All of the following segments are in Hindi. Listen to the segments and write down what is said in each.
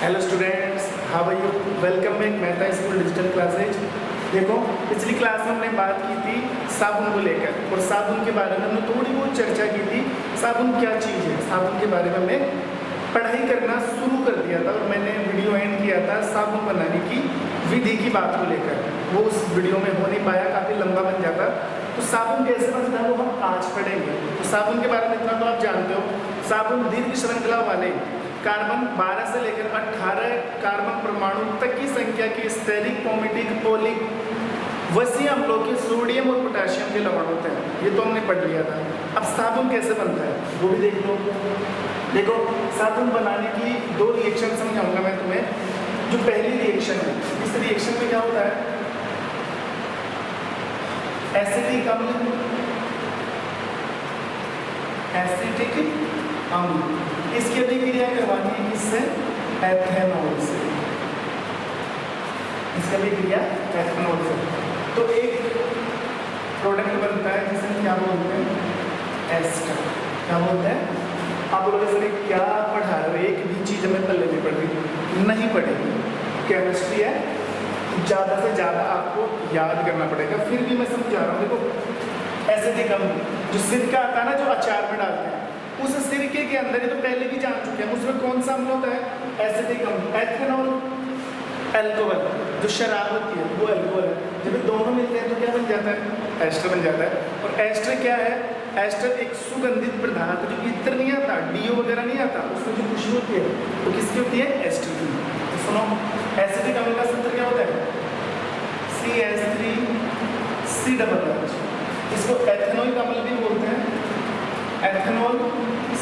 Hello students, how are you? Welcome back Mehta school digital classes. देखो, पिछली क्लास में हमने बात की थी साबुन को लेकर, और साबुन के बारे में हमने थोड़ी बहुत चर्चा की थी। साबुन क्या चीज़ है, साबुन के बारे में हमने पढ़ाई करना शुरू कर दिया था, और मैंने वीडियो एंड किया था साबुन बनाने की विधि की बात को लेकर। वो उस वीडियो में हो नहीं पाया, काफ़ी लंबा बन जाता। तो साबुन कैसे बनता है वो हम आज पढ़ेंगे। तो साबुन के बारे में इतना तो आप जानते हो, साबुन दीर्घ श्रृंखला वाले कार्बन 12 से लेकर 18 कार्बन परमाणु तक की संख्या के स्टेरिक, पोमेटिक, पोलिक, वसीय अम्लों के सोडियम और पोटेशियम के लवण होते हैं। ये तो हमने पढ़ लिया था। अब साबुन कैसे बनता है वो भी देख लो। देखो, साबुन बनाने की दो रिएक्शन समझाऊंगा मैं तुम्हें। जो पहली रिएक्शन है, इस रिएक्शन में क्या होता है, एसिटिक अम्ल, एसिटिक अम्ल, इसकी अभिक्रिया करवानी है किससे? एथेनॉल से। इसकी अभिक्रिया एथेनॉल से। तो एक प्रोडक्ट बनता है जिसे क्या बोलते हैं? एस्टर। क्या बोलते हैं? आप बोलोगे सर क्या पढ़ा रहे हो, एक भी चीज़ हमें पल्ले नहीं पढ़ रही। नहीं पढ़ेगी, केमिस्ट्री है, ज़्यादा से ज़्यादा आपको याद करना पड़ेगा। फिर भी मैं समझा रहा हूँ। देखो, एसिटिक अम्ल जो सिरका आता है ना, जो अचार में डालते हैं, उस सिरके के अंदर, ये तो पहले भी जान चुके हैं, उसमें कौन सा अम्ल होता है? एसिटिक अम्ल। एथेनॉल, अल्कोहल, जो शराब होती है वो अल्कोहल है। जब ये दोनों मिलते हैं तो क्या बन जाता है? एस्टर बन जाता है। और एस्टर क्या है? एस्टर एक सुगंधित पदार्थ जो इत्र नहीं आता, डीओ वगैरह नहीं आता, उसमें जो खुशबू होती है वो किसकी होती है? एस्टर की। तो सुनो, एसिटिक अम्ल का सूत्र क्या होता है? CH3COOH। इसको एथेनॉइक अम्ल भी बोलते हैं, एथेनॉल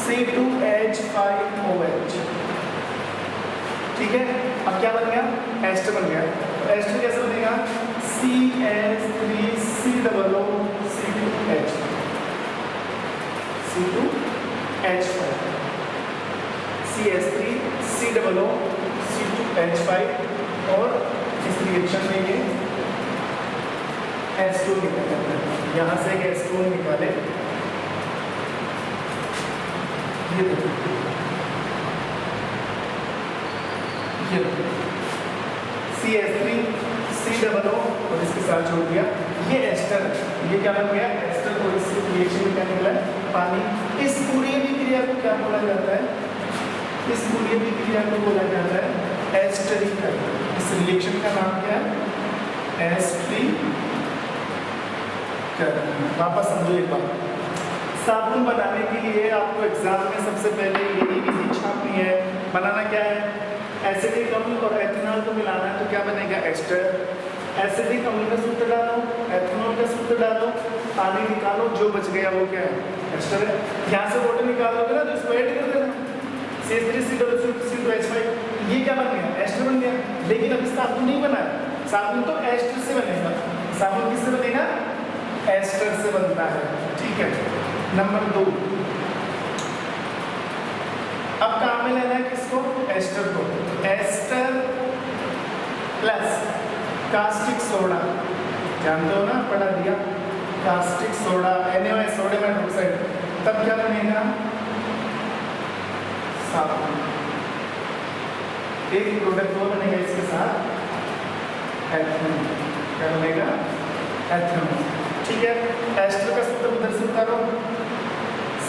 C2H5OH। ठीक है, अब क्या बन गया? एस्टर बन गया। तो एस्टर कैसे बनेगा? CH3COOH, C2H5, CH3COOH, और इस रिएक्शन में ये एस्टोन निकाले। यहाँ से एक एस्टोन निकाले, ये CH3COO और इसके साथ छोड़ दिया, ये एस्टर। ये क्या बन गया? एस्टर। और इस रिएक्शन में क्या निकला है? पानी। इस पूरी अभिक्रिया को क्या बोला जाता है? इस पूरी अभिक्रिया को बोला जाता है एस्टरीकरण। इस रिएक्शन का नाम क्या है? एस्टरीकरण। वापस समझो एक बात, साबुन बनाने के लिए आपको एग्जाम में सबसे पहले यही विधि छापनी है। बनाना क्या है? एसिटिक अम्ल और एथेनॉल को मिलाना है, तो क्या बनेगा? एस्टर। एसिटिक अम्ल का सूत्र डालो, एथेनॉल का सूत्र डालो, पानी निकालो, जो बच गया वो क्या है? एस्टर है। यहाँ से वाटर निकालोगे ना तो इसको ऐड कर देना, CH3COOH5। ये क्या बन गया? एस्टर बन गया। लेकिन अभी साबुन नहीं बना है, साबुन तो एस्टर से बनेगा। साबुन किससे बनेगा? एस्टर से बनता है। ठीक है। नंबर 2, अब काम में लेना है किसको? एस्टर को। एस्टर प्लस कास्टिक सोडा, जानते हो ना, पढ़ा दिया। Caustic soda, NaOH, sodium hydroxide, तब क्या बनेगा? साबुन। एक प्रोडक्ट वो बनेगा इसके साथ, एथेनॉल। क्या बनेगा? एथेनॉल। ठीक है। एस्टर का सूत्र उधर से उतारो,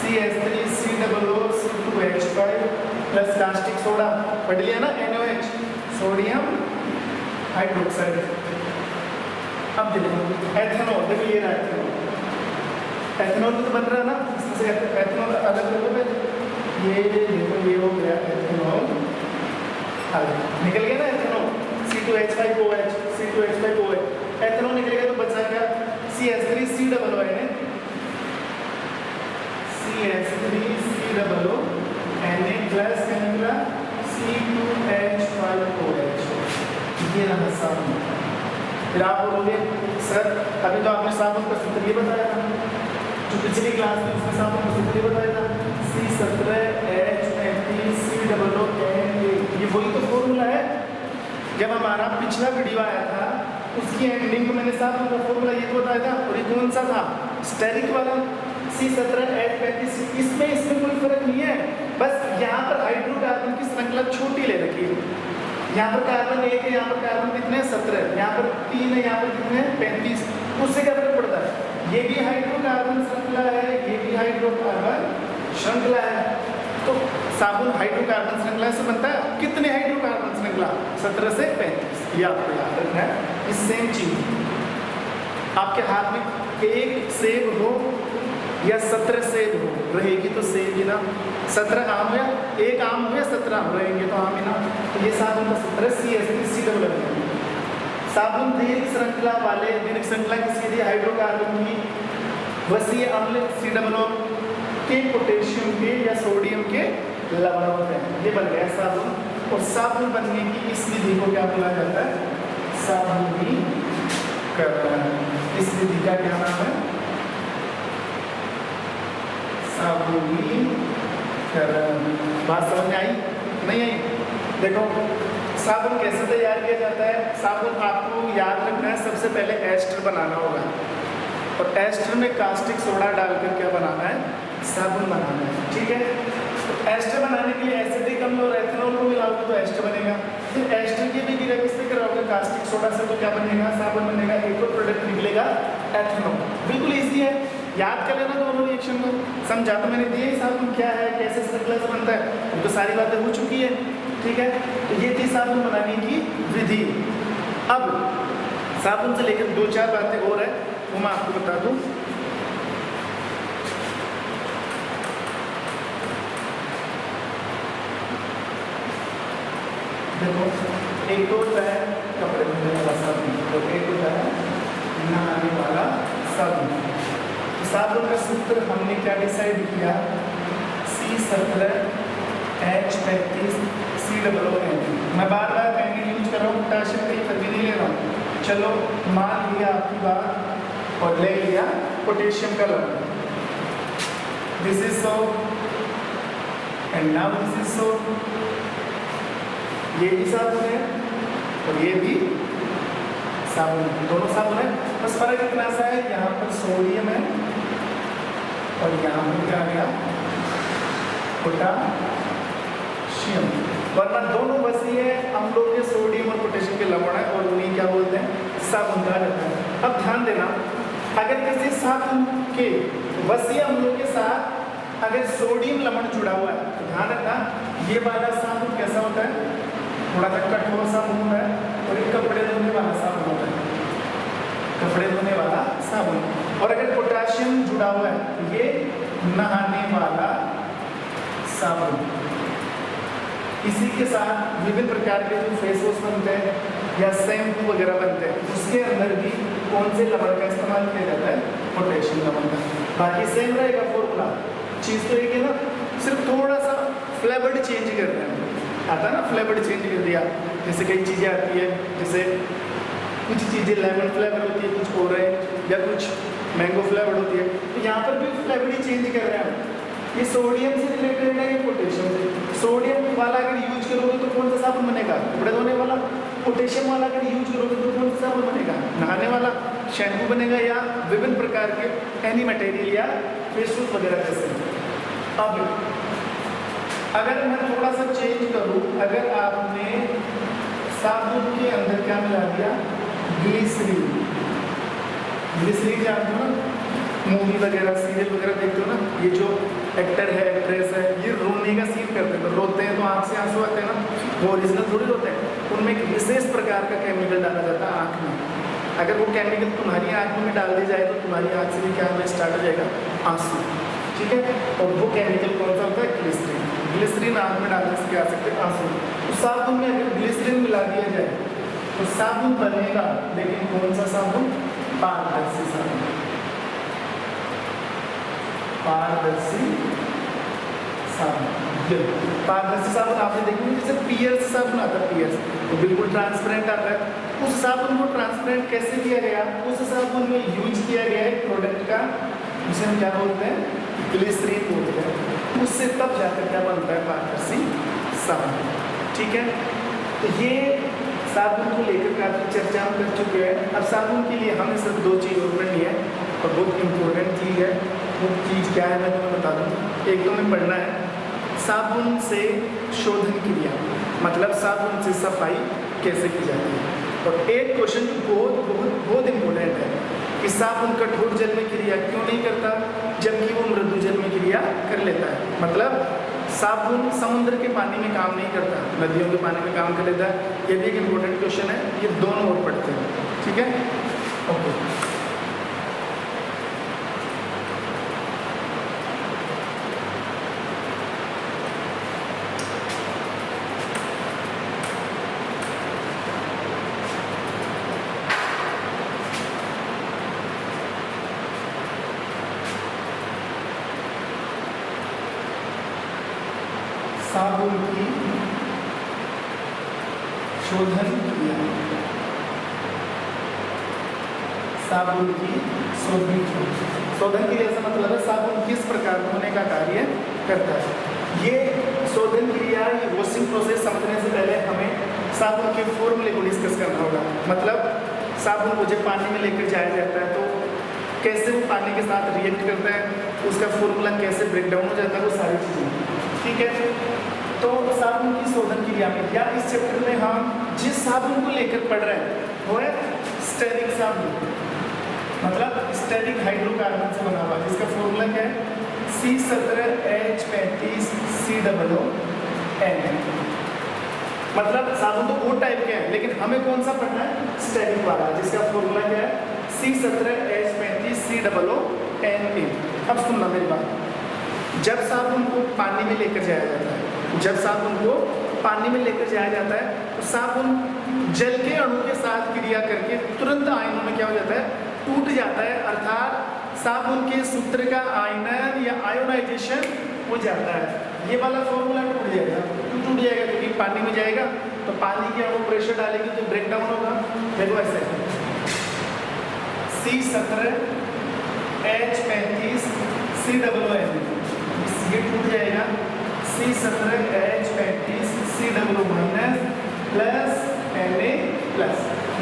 CH3COO2H5 प्लस कास्टिक सोडा, पढ़ लिया ना, NaOH, सोडियम हाइड्रोक्साइड। अब देखो एथेनॉल, देखो ये रहा एथेनॉल। एथेनॉल तो बन रहा है ना, इसमें से एथेनॉल अलग कर दो पहले। ये देखो, ये हो गया एथेनॉल, निकल गया ना एथेनॉल। C2H5OH, C2H5OH, एथेनॉल निकल गया तो बचा क्या? CH3COO है, CH3COO Na प्लस क्या निकला? C2H5OH। ये रहा साबुन। फिर आप बोलोगे सर अभी तो आपने साबुन का सूत्र ये बताया था, जो पिछली क्लास में उसमें साबुन का सूत्र ये बताया था, C17H33COO Na। ये वही तो फॉर्मूला है। जब हमारा पिछला वीडियो आया था उसकी एंडिंग में मैंने साबुन का फॉर्मूला ये तो बताया था, और ये कौन सा था? स्टेरिक वाला। C17H35। इसमें कोई फर्क नहीं है, बस यहाँ पर हाइड्रोकार्बन की श्रृंखला छोटी ले रखी है। यहाँ पर कार्बन 1 है, यहाँ पर कार्बन कितने हैं 17, यहाँ पर 3 है, यहाँ पर कितने हैं 35। उससे क्या फर्क पड़ता है, ये भी हाइड्रोकार्बन श्रृंखला है, ये भी हाइड्रोकार्बन श्रृंखला है। तो साबुन हाइड्रोकार्बन श्रृंखला से बनता है। कितने हाइड्रोकार्बन श्रृंखला, 17 से 35, ये आपको याद रखना है। इस सेम चीज आपके हाथ में एक सेब हो या 17 सेब हो, रहेगी तो सेब ही ना। 17 आम हो या एक आम हो या 17 आम, रहेंगे तो आम ही ना। तो ये साबुन का 17 सी डबल है। साबुन दीर्घ श्रृंखला वाले, दीर्घ श्रृंखला किसकी थी, हाइड्रोकार्बन की। वसीय अम्ल C के पोटेशियम के या सोडियम के लवण होते हैं। ये बन गया साबुन। और साबुन बनने की इस विधि को क्या बोला जाता है, साबुनीकरण। इस विधि का क्या नाम है, साबुनीकरण। बात समझ में आई नहीं आई? देखो साबुन कैसे तैयार किया जाता है। साबुन आपको याद रखना है, सबसे पहले एस्टर बनाना होगा, और एस्टर में कास्टिक सोडा डालकर क्या बनाना है, साबुन बनाना है। ठीक है, तो एस्टर बनाने के लिए एसिटिक अम्ल और एथेनॉल को मिलाओगे तो एस्टर बनेगा। फिर एस्टर की भी क्रिया किससे कराओगे, कास्टिक सोडा से, तो क्या बनेगा, साबुन बनेगा। एक और प्रोडक्ट निकलेगा एथेनॉल। बिल्कुल ईजी है, याद कर लेना दोनों रिएक्शन को। समझा तो मैंने दिया ही साबुन क्या है, कैसे श्रृंखला से बनता है, तो सारी बातें हो चुकी है। ठीक है, तो ये थी साबुन बनाने की विधि। अब साबुन से लेकर 2-4 बातें और है, वो मैं आपको बता दूं। देखो एक तो होता है कपड़े धोने वाला साबुन, तो एक होता है नहाने वाला साबुन। तो साबुन का सूत्र हमने क्या डिसाइड किया, C17H35 COON। मैं बार बार पेंटिंग यूज कर रहा हूँ, पोटाशियम कहीं पर भी नहीं ले रहा हूँ। चलो मान लिया आपकी बात और ले लिया पोटेशियम का लवण। This is soap and now this is soap. ये भी साबुन है और ये भी साबुन, दोनों साबुन है। बस फर्क इतना सा है, यहाँ पर सोडियम है और यहाँ पर क्या आ गया, पोटाशियम। वरना दोनों वसीय अम्लों के सोडियम और पोटेशियम के लवण है, और उन्हें क्या बोलते हैं, साबुन कहा जाता है। अब ध्यान देना, अगर किसी साबुन के वसीय अम्लों के साथ अगर सोडियम लवण जुड़ा हुआ है, तो ध्यान रखना ये वाला साबुन कैसा होता है, थोड़ा सा कठोर साबुन होता है, और एक कपड़े धोने वाला साबुन होता है, कपड़े धोने वाला साबुन। और अगर पोटाशियम जुड़ा हुआ है तो ये नहाने वाला साबुन। इसी के साथ विभिन्न प्रकार के जो फेस वॉश बनते हैं या शैम्पू वगैरह बनते हैं, उसके अंदर भी कौन से लवण का इस्तेमाल किया जाता है, पोटेशियम लवण का। बाकी सेम रहेगा फॉर्मूला, चीज़ तो एक है ना, सिर्फ थोड़ा सा फ्लेवर्ड चेंज कर रहे हैं। आता है ना, फ्लेवर्ड चेंज कर दिया। जैसे कई चीज़ें आती है, जैसे कुछ चीज़ें लेमन फ्लेवर होती है, कुछ ऑरेंज या कुछ मैंगो फ्लेवर होती है, तो यहाँ पर भी फ्लेवर ही चेंज कर रहे हैं। ये सोडियम से रिलेटेड है, ये पोटेशियम से। सोडियम वाला अगर यूज करोगे तो कौन सा साबुन बनेगा, कपड़े धोने वाला। पोटेशियम वाला अगर यूज करोगे तो कौन सा साबुन बनेगा, नहाने वाला, शैम्पू बनेगा, या विभिन्न प्रकार के एनी मटेरियल या फेस वॉश वगैरह जैसे। अब अगर मैं थोड़ा सा चेंज करूँ, अगर आपने साबुन के अंदर क्या मिला दिया, ग्लिसरीन। ग्लिसरीन जानते हो ना, मूवी वगैरह सीरियल वगैरह देखते हो ना, ये जो एक्टर है एक्ट्रेस है, ये रोने का सीन करते हैं, रोते हैं तो आँख से आंसू आते हैं ना, वो ओरिजिनल थोड़ी रोते हैं। उनमें एक विशेष प्रकार का केमिकल डाला जाता है आँख में। अगर वो केमिकल तुम्हारी आँख में डाल दी जाए तो तुम्हारी आँख से भी क्या होना स्टार्ट हो जाएगा, आंसू। ठीक है, और वो केमिकल कौन सा होता है, ग्लिसरीन। ग्लिसरीन आँख में डालने से क्या आ सकते हैं, आंसू। तो साबुन में अगर ग्लिसरीन मिला दिया जाए तो साबुन बनेगा, लेकिन कौन सा साबुन, पारदर्शी साबुन। पारदर्शी साबुन, पारदर्शी साबुन आपने देखी जैसे पियर्स साबुन आता है, पियर्स वो बिल्कुल ट्रांसपेरेंट आता है। उस साबुन को ट्रांसपेरेंट कैसे किया गया, उस साबुन में यूज किया गया एक प्रोडक्ट का, जिसे हम क्या बोलते हैं, ग्लिसरीन बोलते हैं। उससे तब जाकर क्या बनता है, पारदर्शी साबुन। ठीक है, तो ये साबुन को लेकर काफ़ी चर्चा हम कर चुके हैं। अब साबुन के लिए हमने सिर्फ 2 चीज़ और पढ़नी है, और बहुत इम्पोर्टेंट चीज़ है। वो चीज़ क्या है मैं तुम्हें बता दूँ। एक तो हमें पढ़ना है साबुन से शोधन क्रिया। मतलब साबुन से सफाई कैसे की जाती है। और एक क्वेश्चन जो बहुत बहुत बहुत इम्पोर्टेंट है कि साबुन कठोर जल में क्रिया क्यों नहीं करता जबकि वो मृदु जल में क्रिया कर लेता है। मतलब साबुन समुद्र के पानी में काम नहीं करता, नदियों के पानी में काम कर लेता है। ये भी एक इम्पोर्टेंट क्वेश्चन है, ये दोनों और पढ़ते हैं, ठीक है। ओके, साबुन की शोधन क्रिया, साबुन की शोधन क्रिया से मतलब है साबुन किस प्रकार होने का कार्य करता है। ये शोधन क्रिया, ये वॉशिंग प्रोसेस समझने से पहले हमें साबुन के फॉर्मूले को डिस्कस करना होगा। मतलब साबुन को जब पानी में लेकर जाया जाता है तो कैसे वो पानी के साथ रिएक्ट करता है, उसका फॉर्मूला कैसे ब्रेक डाउन हो जाता है, वो सारी चीज़ें, ठीक है। तो साबुन की शोधन क्रिया में या इस चैप्टर में हम जिस साबुन को लेकर पढ़ रहे हैं वो है स्टेरिक साबुन, मतलब स्टेरिक हाइड्रोकार्बन से बना हुआ, जिसका फॉर्मूला क्या है C17H35COON। मतलब साबुन तो बहुत टाइप के हैं लेकिन हमें कौन सा पढ़ना है, स्टेरिक वाला, जिसका फॉर्मूला क्या है C17H35COON। अब सुनना मेरी बात, जब साबुन को पानी में लेकर जाया जाता है, जब साबुन को पानी में लेकर जाया जाता है तो साबुन जल के अणु के साथ क्रिया करके तुरंत आयनों में क्या हो जाता है, टूट जाता है। अर्थात साबुन के सूत्र का आयनन या आयोनाइजेशन हो जाता है। ये वाला फॉर्मूला टूट जाएगा, क्यों टूट जाएगा, क्योंकि पानी में जाएगा तो पानी के अणु प्रेशर डालेगी तो ब्रेक डाउन होगा। देखो ऐसे C17H35COON, ये टूट जाएगा C17H35COO- प्लस Na+,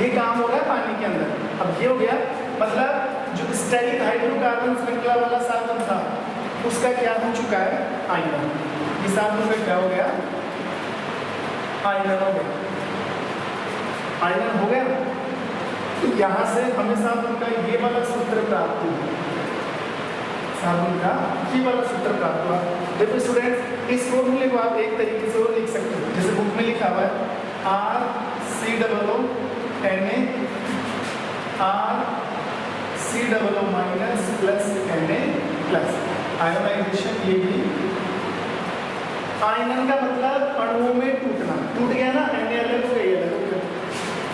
ये काम हो रहा है पानी के अंदर। अब ये हो गया, मतलब जो स्टेरिक हाइड्रोकार्बन श्रृंखला वाला साबुन था उसका क्या हो चुका है, आयनन। ये साबुन का क्या हो गया, आयनन हो गया, आयनन हो गया। तो यहाँ से हमें साबुन का ये वाला सूत्र प्राप्त हुआ, साबुन का ये वाला सूत्र प्राप्त हुआ। देखो स्टूडेंट, इस फॉर्मूले को आप एक तरीके से और लिख सकते हो, जैसे बुक में लिखा हुआ है RCOO प्लस Na+, आयोनाइजेशन। ये भी आयनन का मतलब अणुओं में टूटना, टूट गया ना, Na अलग हो गया, अलग हो गया।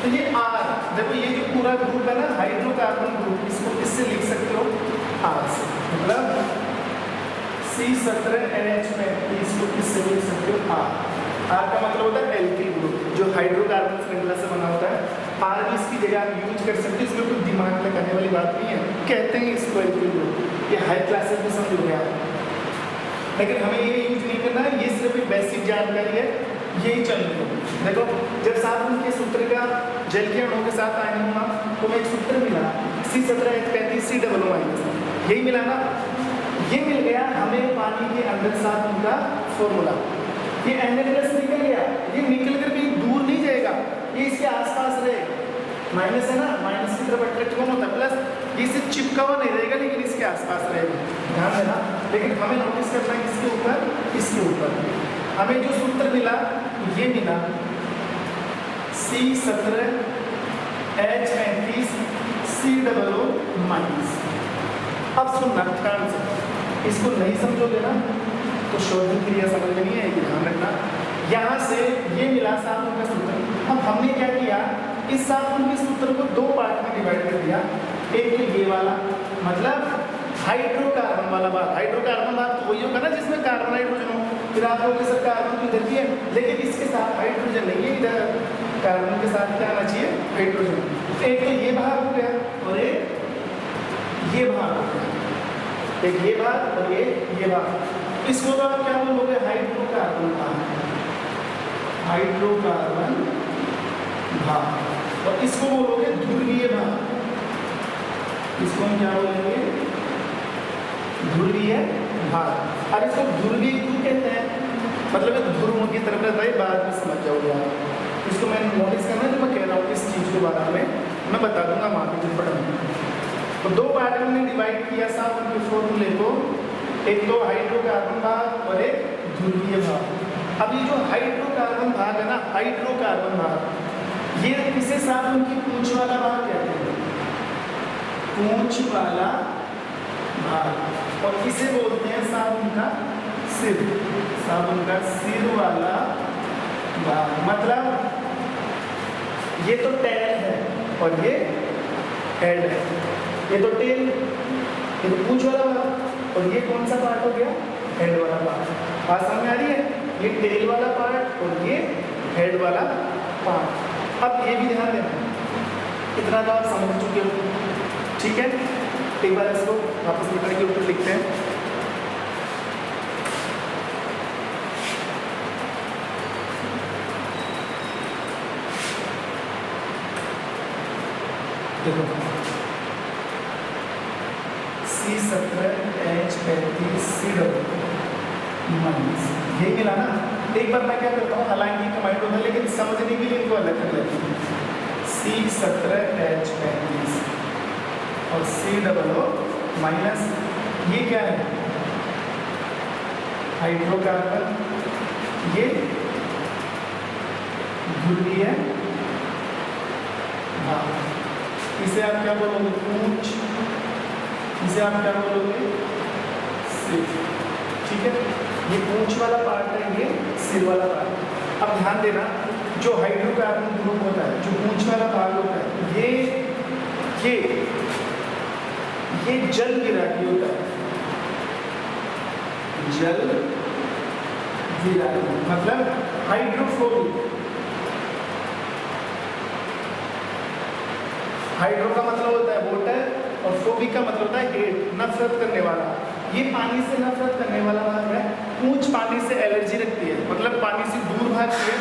तो ये R, देखो ये जो पूरा ग्रुप है ना हाइड्रोकार्बन ग्रुप, इसको किससे लिख सकते हो, R से। मतलब C17H35 को किससे लिख सकते हो, R का मतलब होता है एल्किल ग्रुप, जो हाइड्रोकार्बन श्रृंखला से बना होता है। R भी इसकी जगह आप यूज कर सकते हो, इसमें कोई दिमाग लगाने वाली बात नहीं है, कहते हैं इसको एल्किल ग्रुप। ये हाई क्लासेस में समझ हो गया, लेकिन हमें ये यूज नहीं करना है, ये सिर्फ एक बेसिक जानकारी है, यही चल रही है। देखो जब साबुन के सूत्र का जल के अणुओं के साथ आयन हुआ तो हमें एक सूत्र मिला C17H35COO-, यही मिला ना, ये मिल गया हमें पानी के अंदर साबुन का फॉर्मूला। ये Na+ निकल गया, ये निकल कर कहीं दूर नहीं जाएगा, ये इसके आसपास रहेगा। माइनस है ना, माइनस की तरफ अट्रैक्ट कौन होता है, प्लस। ये सिर्फ चिपका हुआ नहीं रहेगा लेकिन इसके आसपास रहेगा, ध्यान देना। लेकिन हमें नोटिस करना है किसके ऊपर, इसके ऊपर। हमें जो सूत्र मिला ये मिला C17H35COO-। अब सुनना ध्यान से, इसको नहीं समझोगे ना तो शोधन क्रिया समझ में नहीं आएगी, ध्यान रखना। यहाँ से ये मिला साबुन का सूत्र। अब हमने क्या किया, इस साबुन के सूत्र को दो पार्ट में डिवाइड कर दिया। एक तो ये वाला, मतलब हाइड्रोकार्बन वाला बात। हाइड्रोकार्बन बात तो वही होगा ना जिसमें कार्बन हाइड्रोजन हो, फिर आप लोग सर कार्बन तो इधर की है, लेकिन इसके साथ हाइड्रोजन नहीं है, इधर कार्बन के साथ क्या आना चाहिए, हाइड्रोजन। एक तो ये भाग हो गया और एक ये भाग हो गया, एक ये भाग और ये भाग। इसको तो आप क्या बोलोगे, हाइड्रोकार्बन भाग, हाइड्रोकार्बन भाग। और इसको बोलोगे ध्रुवीय भाग, इसको हम क्या बोलेंगे, ध्रुवीय भाग। और इसको ध्रुवीय क्यों कहते हैं, मतलब ये ध्रुवों की तरफ रहता है, बाद में समझ जाओगे आप। इसको मैं नोटिस करना जो मैं कह रहा हूँ इस चीज़ के बारे में मैं बता दूंगा वहाँ पे जब पढ़ूंगा। तो दो पार्ट में हमने डिवाइड किया साहब उनके फॉर्मूले को, एक तो हाइड्रोकार्बन भाग और एक ध्रुवीय भाग। अब ये जो हाइड्रोकार्बन भाग है ना, हाइड्रोकार्बन भाग, ये किसे साहब उनकी पूंछ वाला भाग कहते हैं, पूंछ वाला भाग। और किसे बोलते हैं साहब उनका सिर, साहब उनका सिर वाला भाग। मतलब ये तो टेल है और ये हेड है, ये तो टेल, ये तो पूंछ वाला भाग, और ये कौन सा पार्ट हो गया, हेड वाला पार्ट। बात समझ आ रही है, ये टेल वाला पार्ट और ये हेड वाला पार्ट। अब ये भी ध्यान देना, इतना तो आप समझ चुके हो, ठीक है। एक बार इसको वापस निकल के ऊपर लिखते हैं। देखो C17H35C माइनस, यही मिला ना। एक बार मैं क्या करता हूँ, हालांकि कमांड होता है लेकिन समझने के लिए इनको अलग कर लेते हैं। C17H35 और C00 माइनस, ये क्या है, हाइड्रोकार्बन, ये ध्रुवीय भाग। इसे आप क्या बोलोगे, पूंछ, इसे आप क्या बोलोगे, सिर, ठीक है। ये पूंछ वाला पार्ट है, ये सिर वाला पार्ट। अब ध्यान देना, जो हाइड्रोकार्बन ग्रुप होता है, जो पूंछ वाला भाग होता है, ये जल विरागी होता है, जल विरागी मतलब हाइड्रोफोबिक। हाइड्रो का मतलब होता है वाटर और फोबिक का मतलब होता है हेट, नफरत करने वाला। ये पानी से नफरत करने वाला भाग है। पूंछ पानी से एलर्जी रखती है, मतलब पानी से दूर भागती है।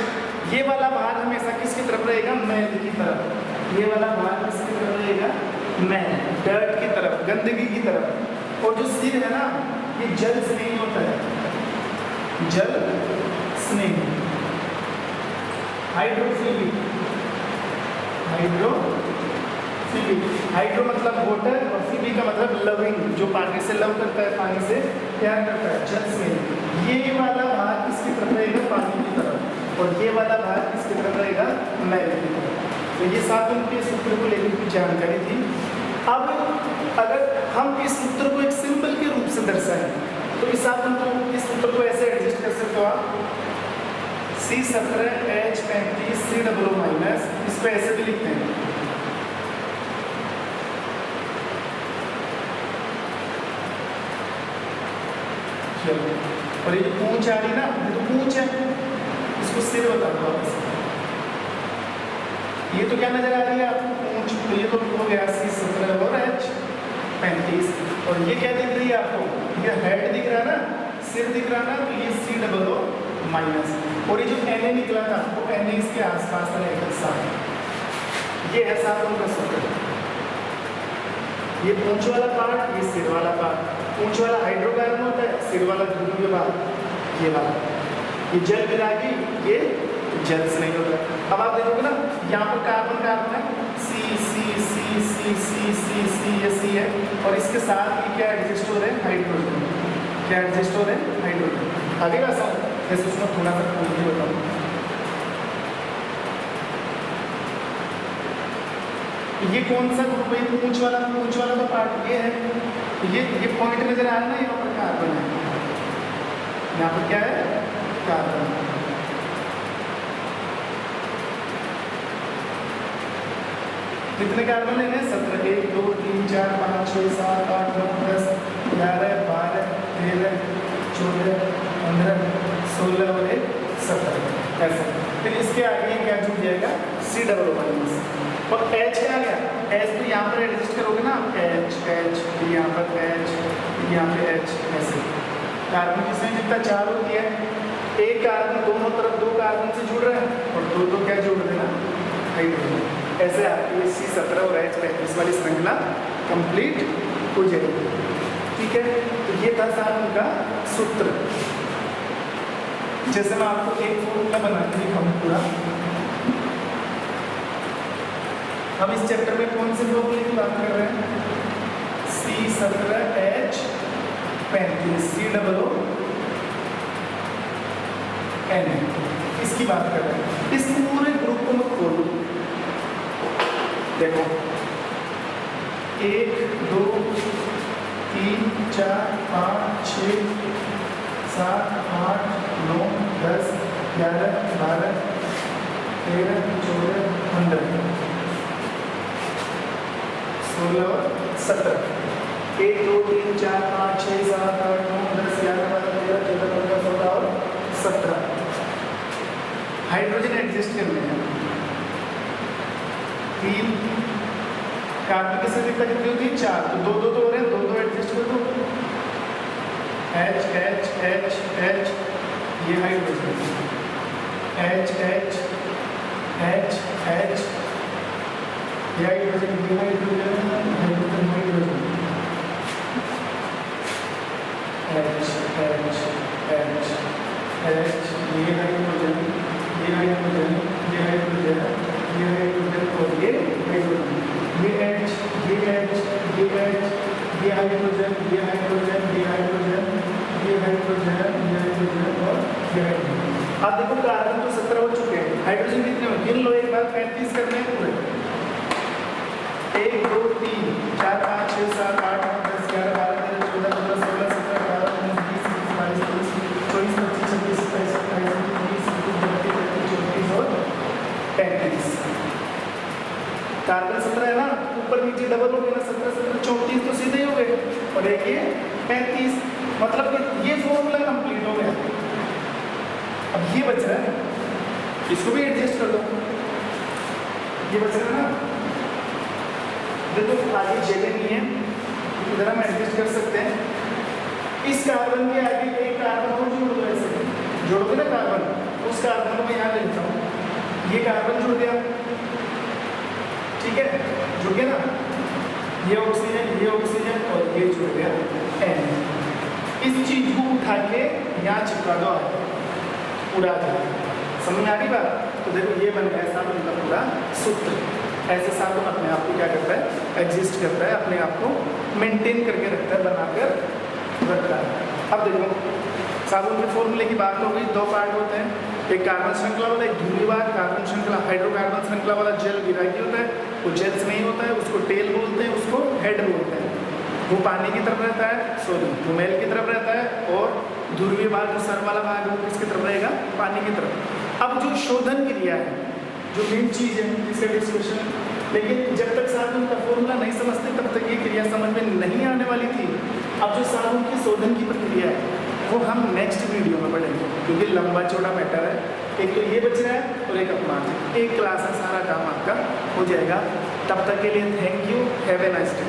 ये वाला भाग हमेशा किसकी तरफ रहेगा, मैल की तरफ। ये वाला भाग किसकी तरफ रहेगा, मैल, डर्ट की तरफ, गंदगी की तरफ। और जो सिर है ना, ये जल स्नेही होता है, जल स्नेही, हाइड्रोफिलिक, हाइड्रो मतलब वाटर और फिलिक का मतलब लविंग, जो पानी से लव करता है, पानी से प्यार करता है, जल स्नेही। ये वाला भाग किसकी तरफ रहेगा, पानी की तरफ, और ये वाला भाग किसकी तरफ रहेगा, मैल की तरफ। तो ये साथ उनके सूत्र को लेकर की जानकारी थी। अब अगर हम इस सूत्र को एक सिंबल के रूप से दर्शाएं तो इस सूत्र को ऐसे एडजस्ट कर सकते हो आप, C17H35C00 माइनस, इसको ऐसे भी लिखते हैं, चलो। और ये पूंछ आ रही ना, ये तो पूंछ है, इसको सिर बता दो वापस। ये तो क्या नजर आ रही है आपको, पूंछ, तो ये तो हो गया C17 और H35, और ये क्या दिख रही है आपको, ये हेड दिख रहा है ना, सिर दिख रहा है ना, तो ये C00 माइनस। और ये जो Na निकला था वो Na इसके आसपास रहेगा साथ। ये है साथ उनका सूत्र। ये पूंछ वाला पार्ट, ये सिर वाला पार्ट। पूंछ वाला हाइड्रोकार्बन होता है, सिर वाला ध्रुवीय भाग, ये वाला। ये जल विरागी, ये जल से नहीं होता है। अब आप देखोगे ना, यहाँ पर कार्बन कार्बन है, C C C C C C C ये C है, और इसके साथ ये क्या एडजस्ट हो रहे हैं, हाइड्रोजन। क्या एडजस्ट हो रहे हैं, हाइड्रोजन। आगे का सवाल जैसे उसमें थोड़ा सा खोल के बताऊँ। ये कौन सा ग्रुप है, पूंछ वाला तो पार्ट ये है। तो ये पॉइंट नजर आ रहा है ना, यहाँ पर कार्बन है, यहाँ पर क्या है, कार्बन। कितने कार्बन लेने हैं, 17, 1 2 3 4 5 6 7 8 9 10 11 12 13 14 15 16 और 1 17 ऐसा। फिर इसके आगे क्या जुड़ जाएगा, C00 माइनस। और H क्या आ गया, H तो यहाँ पर एडजस्ट करोगे ना, H फिर यहाँ पर H, फिर यहाँ पे H, ऐसे। कार्बन की संख्या जितना 4 होती है, एक कार्बन दोनों तरफ 2 कार्बन से जुड़ रहे हैं और दो क्या जोड़ देना, हाइड्रोजन। ऐसे आपकी C17 और H35 वाली श्रृंखला कंप्लीट हो जाएगी, ठीक है। तो ये था साहब उनका सूत्र। जैसे मैं आपको एक फॉर्मूला बना के दिखाऊं पूरा। हम इस चैप्टर में कौन से फॉर्मूले की बात कर रहे हैं? C17H35 COON इसकी बात कर रहे हैं। इस पूरे ग्रुप को मत खोलो, देखो 1 2 3 4 5 6 7 8 9 10 11 12 13 14 15 16 और 17 1 2 3 4 5 6 7 8 9 10 11 12 13 14 15 16 और 17 हाइड्रोजन एडजस्ट करने हैं। 3 कार्बन के साथ कितना कितनी होती है? 4, तो 2 2 तो हो रहे हैं, 2 2 एडजस्ट कर दो। H H H H ये hydrogen, H H H H ये हाइड्रोजन, ये hydrogen hydrogen hydrogen H H H H ये हाइड्रोजन, ये हाइड्रोजन, ये हाइड्रोजन, ये हाइड्रोजन और ये हाइड्रोजन, ये H, ये H, ये H, ये हाइड्रोजन, ये हाइड्रोजन, ये हाइड्रोजन, ये हाइड्रोजन, ये हाइड्रोजन और ये हाइड्रोजन। अब देखो कार्बन तो 17 हो चुके हैं, हाइड्रोजन कितने हो? गिन लो एक बार, 35 करने हैं पूरे। 1 2 3 4 5 6 7 8 9 10 11 12 13 14 15 16 17 18 19 20 21 22 23 24 25 26 27 28 29 30 31 32 34 और 35। कार्बन 17 है ना, ऊपर नीचे डबल हो गया ना, 17 17 34 तो सीधे ही हो गए, और एक ये 35, मतलब कि ये फॉर्मूला कंप्लीट हो गया। अब ये बच रहा है, इसको भी एडजस्ट कर दो, ये बच रहा है ना। देखो आगे जगह नहीं है, इधर हम एडजस्ट कर सकते हैं। इस कार्बन के आगे एक कार्बन को जोड़ दो, ऐसे जोड़ोगे ना कार्बन, उस कार्बन को मैं यहाँ ले लेता हूँ, ये कार्बन जुड़ गया, ठीक है, जुड़ गया ना, ये ऑक्सीजन और ये जुड़ गया N। इस चीज को उठा के यहाँ चिपका दो, पूरा समझ में आ रही बात? तो देखो ये बन गया साहब उनका पूरा सूत्र। ऐसे साबुन अपने आप को क्या करता है? एग्जिस्ट करता है, अपने आप को मेंटेन करके रखता है, बनाकर रखता है। अब देखो साबुन के फॉर्मूले की बात हो गई, 2 पार्ट होते हैं, एक कार्बन श्रृंखला वाला, एक ध्रुवीवाद। कार्बन श्रृंखला हाइड्रोकार्बन श्रृंखला वाला जेल विरागी होता है, वो जेल्स नहीं होता है, उसको टेल बोलते हैं, उसको हेड बोलते हैं। वो पानी की तरफ रहता है, सॉरी वो मेल की तरफ रहता है, और ध्रुवीवाद जो सर वाला भाग है वो किसकी तरफ रहेगा? पानी की तरफ। अब जो शोधन क्रिया है, जो मेन चीज़ है जिसका डिस्कशन, लेकिन जब तक साबुन का फॉर्मूला नहीं समझते तब तक ये क्रिया समझ में नहीं आने वाली थी। अब जो साबुन की शोधन की प्रक्रिया है वो हम नेक्स्ट वीडियो में पढ़ेंगे, क्योंकि लंबा चौड़ा मैटर है। एक तो ये बच रहा है और एक अपमान, एक क्लास में सारा काम आपका हो जाएगा। तब तक के लिए thank you, have a nice day.